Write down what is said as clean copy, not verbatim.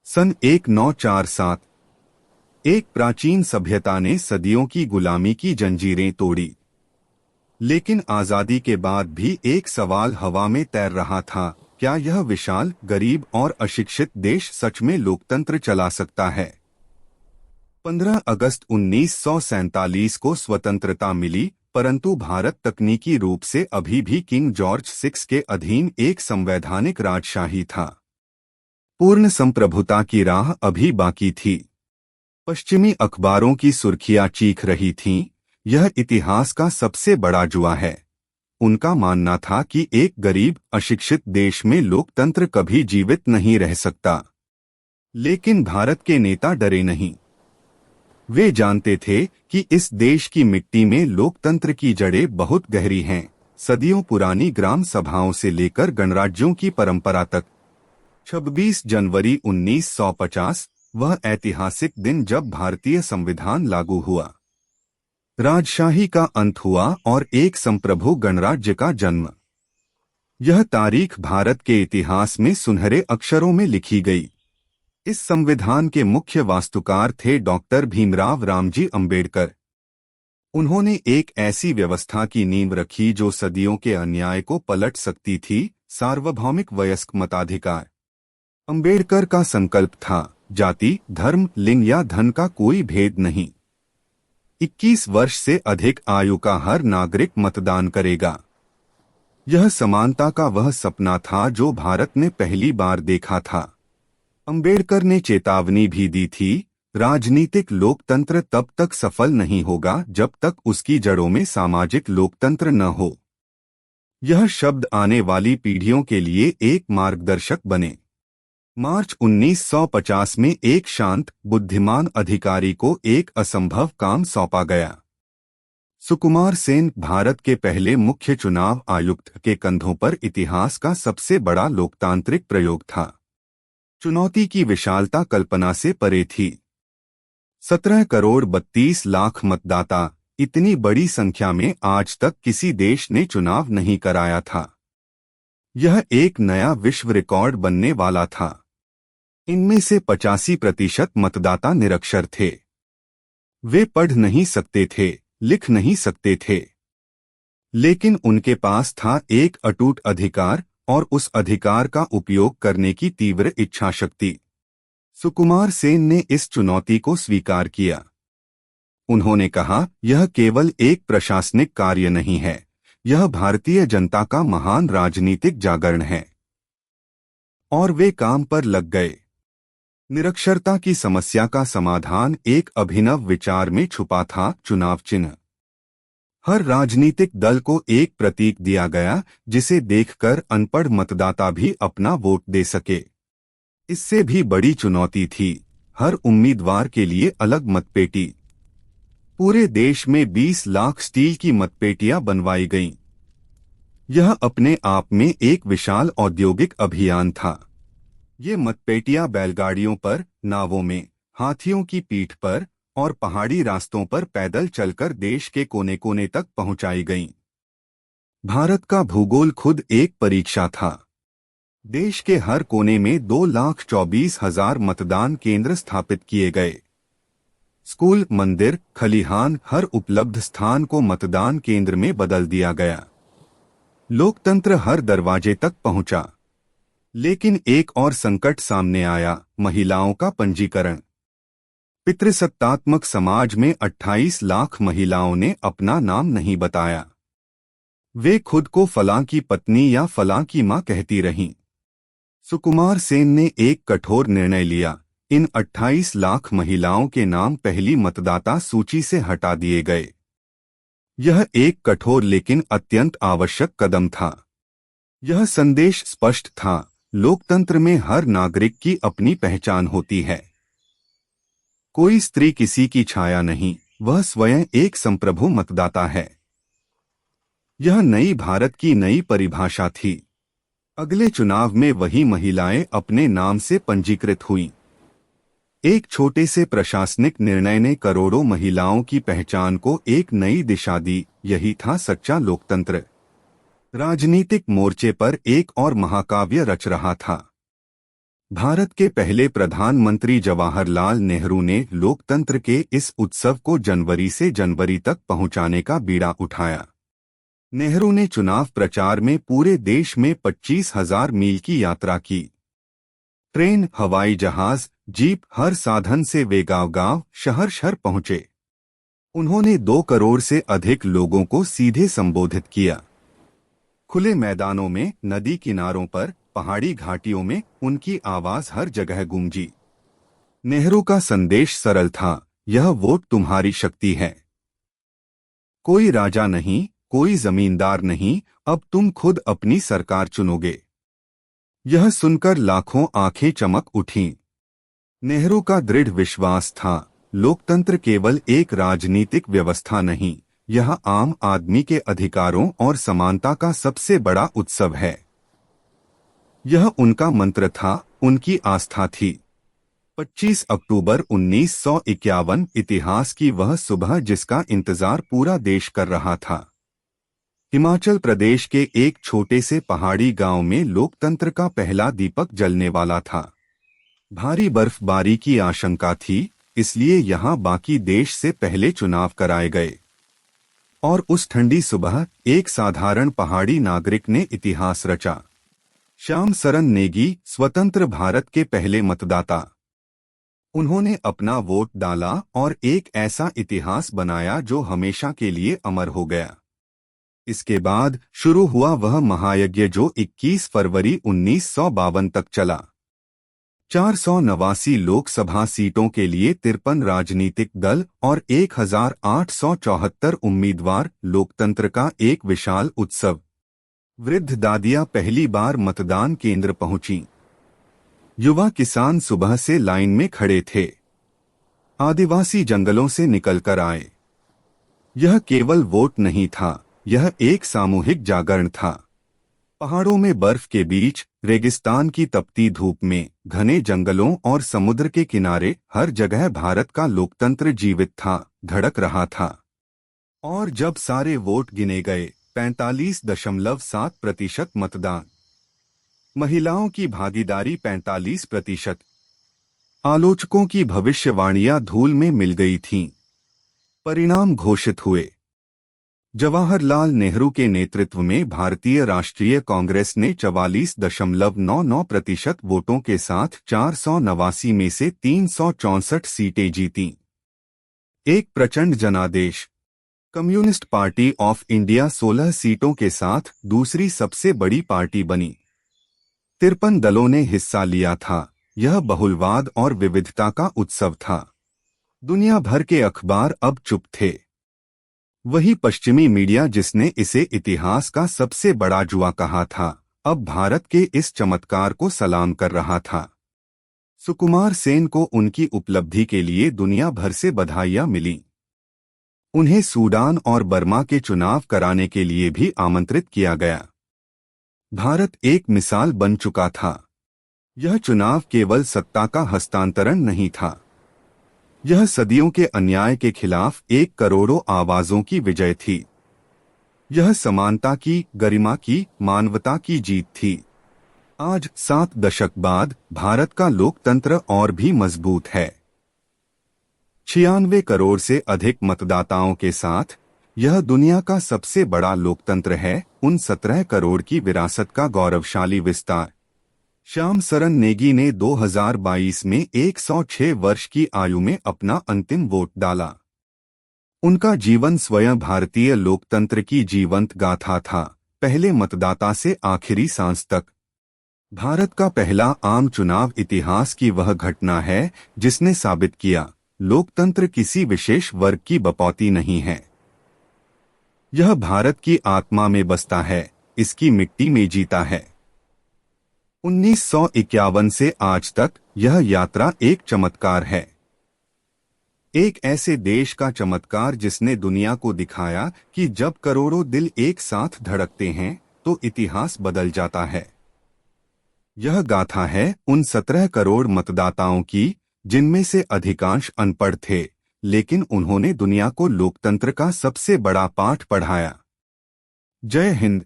सन 1947 एक प्राचीन सभ्यता ने सदियों की गुलामी की जंजीरें तोड़ी। लेकिन आजादी के बाद भी एक सवाल हवा में तैर रहा था, क्या यह विशाल, गरीब और अशिक्षित देश सच में लोकतंत्र चला सकता है? 15 अगस्त 1947 को स्वतंत्रता मिली, परंतु भारत तकनीकी रूप से अभी भी किंग जॉर्ज 6 के अधीन एक संवैधानिक राजशाही था। पूर्ण संप्रभुता की राह अभी बाकी थी। पश्चिमी अखबारों की सुर्खियां चीख रही थीं, यह इतिहास का सबसे बड़ा जुआ है। उनका मानना था कि एक गरीब, अशिक्षित देश में लोकतंत्र कभी जीवित नहीं रह सकता। लेकिन भारत के नेता डरे नहीं। वे जानते थे कि इस देश की मिट्टी में लोकतंत्र की जड़ें बहुत गहरी हैं, सदियों पुरानी ग्राम सभाओं से लेकर गणराज्यों की परंपरा तक। 26 जनवरी 1950 वह ऐतिहासिक दिन जब भारतीय संविधान लागू हुआ, राजशाही का अंत हुआ और एक संप्रभु गणराज्य का जन्म। यह तारीख भारत के इतिहास में सुनहरे अक्षरों में लिखी गई। इस संविधान के मुख्य वास्तुकार थे डॉक्टर भीमराव रामजी अंबेडकर। उन्होंने एक ऐसी व्यवस्था की नींव रखी जो सदियों के अन्याय को पलट सकती थी, सार्वभौमिक वयस्क मताधिकार। अंबेडकर का संकल्प था, जाति, धर्म, लिंग या धन का कोई भेद नहीं। 21 वर्ष से अधिक आयु का हर नागरिक मतदान करेगा। यह समानता का वह सपना था जो भारत ने पहली बार देखा था। अंबेडकर ने चेतावनी भी दी थी, राजनीतिक लोकतंत्र तब तक सफल नहीं होगा जब तक उसकी जड़ों में सामाजिक लोकतंत्र न हो। यह शब्द आने वाली पीढ़ियों के लिए एक मार्गदर्शक बने। मार्च 1950 में एक शांत, बुद्धिमान अधिकारी को एक असंभव काम सौंपा गया। सुकुमार सेन भारत के पहले मुख्य चुनाव आयुक्त के कंधों पर इतिहास का सबसे बड़ा लोकतांत्रिक प्रयोग था। चुनौती की विशालता कल्पना से परे थी। 17 करोड़ 32 लाख मतदाता, इतनी बड़ी संख्या में आज तक किसी देश ने चुनाव नहीं कराया था। यह एक नया विश्व रिकॉर्ड बनने वाला था। इनमें से 85% मतदाता निरक्षर थे। वे पढ़ नहीं सकते थे, लिख नहीं सकते थे। लेकिन उनके पास था एक अटूट अधिकार और उस अधिकार का उपयोग करने की तीव्र इच्छा शक्ति। सुकुमार सेन ने इस चुनौती को स्वीकार किया। उन्होंने कहा, यह केवल एक प्रशासनिक कार्य नहीं है, यह भारतीय जनता का महान राजनीतिक जागरण है। और वे काम पर लग गए। निरक्षरता की समस्या का समाधान एक अभिनव विचार में छुपा था, चुनाव चिन्ह। हर राजनीतिक दल को एक प्रतीक दिया गया जिसे देखकर अनपढ़ मतदाता भी अपना वोट दे सके। इससे भी बड़ी चुनौती थी, हर उम्मीदवार के लिए अलग मतपेटी। पूरे देश में 20 लाख स्टील की मतपेटियां बनवाई गईं। यह अपने आप में एक विशाल औद्योगिक अभियान था। ये मतपेटियां बैलगाड़ियों पर, नावों में, हाथियों की पीठ पर और पहाड़ी रास्तों पर पैदल चलकर देश के कोने कोने तक पहुंचाई गईं। भारत का भूगोल खुद एक परीक्षा था। देश के हर कोने में 2,24,000 मतदान केंद्र स्थापित किए गए। स्कूल, मंदिर, खलिहान, हर उपलब्ध स्थान को मतदान केंद्र में बदल दिया गया। लोकतंत्र हर दरवाजे तक पहुंचा। लेकिन एक और संकट सामने आया, महिलाओं का पंजीकरण। पितृसत्तात्मक समाज में 28 लाख महिलाओं ने अपना नाम नहीं बताया। वे खुद को फलां की पत्नी या फलां की मां कहती रहीं। सुकुमार सेन ने एक कठोर निर्णय लिया, इन 28 लाख महिलाओं के नाम पहली मतदाता सूची से हटा दिए गए। यह एक कठोर लेकिन अत्यंत आवश्यक कदम था। यह संदेश स्पष्ट था, लोकतंत्र में हर नागरिक की अपनी पहचान होती है। कोई स्त्री किसी की छाया नहीं, वह स्वयं एक संप्रभु मतदाता है। यह नई भारत की नई परिभाषा थी। अगले चुनाव में वही महिलाएं अपने नाम से पंजीकृत हुईं। एक छोटे से प्रशासनिक निर्णय ने करोड़ों महिलाओं की पहचान को एक नई दिशा दी। यही था सच्चा लोकतंत्र। राजनीतिक मोर्चे पर एक और महाकाव्य रच रहा था। भारत के पहले प्रधानमंत्री जवाहरलाल नेहरू ने लोकतंत्र के इस उत्सव को जनवरी से जनवरी तक पहुंचाने का बीड़ा उठाया। नेहरू ने चुनाव प्रचार में पूरे देश में 25,000 मील की यात्रा की। ट्रेन, हवाई जहाज, जीप, हर साधन से वे गांव-गांव, शहर-शहर पहुंचे। उन्होंने 2 करोड़ से अधिक लोगों को सीधे संबोधित किया। खुले मैदानों में, नदी किनारों पर, पहाड़ी घाटियों में उनकी आवाज हर जगह गूंजी। नेहरू का संदेश सरल था, यह वोट तुम्हारी शक्ति है। कोई राजा नहीं, कोई जमींदार नहीं, अब तुम खुद अपनी सरकार चुनोगे। यह सुनकर लाखों आंखें चमक उठीं। नेहरू का दृढ़ विश्वास था, लोकतंत्र केवल एक राजनीतिक व्यवस्था नहीं, यह आम आदमी के अधिकारों और समानता का सबसे बड़ा उत्सव है। यह उनका मंत्र था, उनकी आस्था थी। 25 अक्टूबर 1951 इतिहास की वह सुबह जिसका इंतजार पूरा देश कर रहा था। हिमाचल प्रदेश के एक छोटे से पहाड़ी गांव में लोकतंत्र का पहला दीपक जलने वाला था। भारी बर्फबारी की आशंका थी, इसलिए यहां बाकी देश से पहले चुनाव कराए गए। और उस ठंडी सुबह एक साधारण पहाड़ी नागरिक ने इतिहास रचा। श्याम सरन नेगी, स्वतंत्र भारत के पहले मतदाता। उन्होंने अपना वोट डाला और एक ऐसा इतिहास बनाया जो हमेशा के लिए अमर हो गया। इसके बाद शुरू हुआ वह महायज्ञ जो 21 फरवरी 1952 तक चला। 489 लोकसभा सीटों के लिए 53 राजनीतिक दल और 1874 उम्मीदवार, लोकतंत्र का एक विशाल उत्सव। वृद्ध दादियां पहली बार मतदान केंद्र पहुंची। युवा किसान सुबह से लाइन में खड़े थे। आदिवासी जंगलों से निकलकर आए। यह केवल वोट नहीं था, यह एक सामूहिक जागरण था। पहाड़ों में बर्फ के बीच, रेगिस्तान की तपती धूप में, घने जंगलों और समुद्र के किनारे, हर जगह भारत का लोकतंत्र जीवित था, धड़क रहा था। और जब सारे वोट गिने गए, 45.7% मतदान। महिलाओं की भागीदारी 45%। आलोचकों की भविष्यवाणियां धूल में मिल गई थीं। परिणाम घोषित हुए। जवाहरलाल नेहरू के नेतृत्व में भारतीय राष्ट्रीय कांग्रेस ने 44.99% वोटों के साथ 489 में से 364 सीटें जीतीं। एक प्रचंड जनादेश। कम्युनिस्ट पार्टी ऑफ इंडिया 16 सीटों के साथ दूसरी सबसे बड़ी पार्टी बनी। 53 दलों ने हिस्सा लिया था। यह बहुलवाद और विविधता का उत्सव था। दुनिया भर के अखबार अब चुप थे। वही पश्चिमी मीडिया जिसने इसे इतिहास का सबसे बड़ा जुआ कहा था, अब भारत के इस चमत्कार को सलाम कर रहा था। सुकुमार सेन को उनकी उपलब्धि के लिए दुनिया भर से बधाइयां मिलीं। उन्हें सूडान और बर्मा के चुनाव कराने के लिए भी आमंत्रित किया गया। भारत एक मिसाल बन चुका था। यह चुनाव केवल सत्ता का हस्तांतरण नहीं था। यह सदियों के अन्याय के खिलाफ 1 करोड़ों आवाजों की विजय थी। यह समानता की, गरिमा की, मानवता की जीत थी। आज 7 दशक बाद भारत का लोकतंत्र और भी मजबूत है। 96 करोड़ से अधिक मतदाताओं के साथ यह दुनिया का सबसे बड़ा लोकतंत्र है, उन 17 करोड़ की विरासत का गौरवशाली विस्तार। श्याम सरन नेगी ने 2022 में 106 वर्ष की आयु में अपना अंतिम वोट डाला। उनका जीवन स्वयं भारतीय लोकतंत्र की जीवंत गाथा था, पहले मतदाता से आखिरी सांस तक। भारत का पहला आम चुनाव इतिहास की वह घटना है जिसने साबित किया, लोकतंत्र किसी विशेष वर्ग की बपौती नहीं है। यह भारत की आत्मा में बसता है, इसकी मिट्टी में जीता है। 1951 से आज तक यह यात्रा एक चमत्कार है। एक ऐसे देश का चमत्कार जिसने दुनिया को दिखाया कि जब करोड़ों दिल एक साथ धड़कते हैं तो इतिहास बदल जाता है। यह गाथा है उन 17 करोड़ मतदाताओं की, जिनमें से अधिकांश अनपढ़ थे, लेकिन उन्होंने दुनिया को लोकतंत्र का सबसे बड़ा पाठ पढ़ाया। जय हिंद।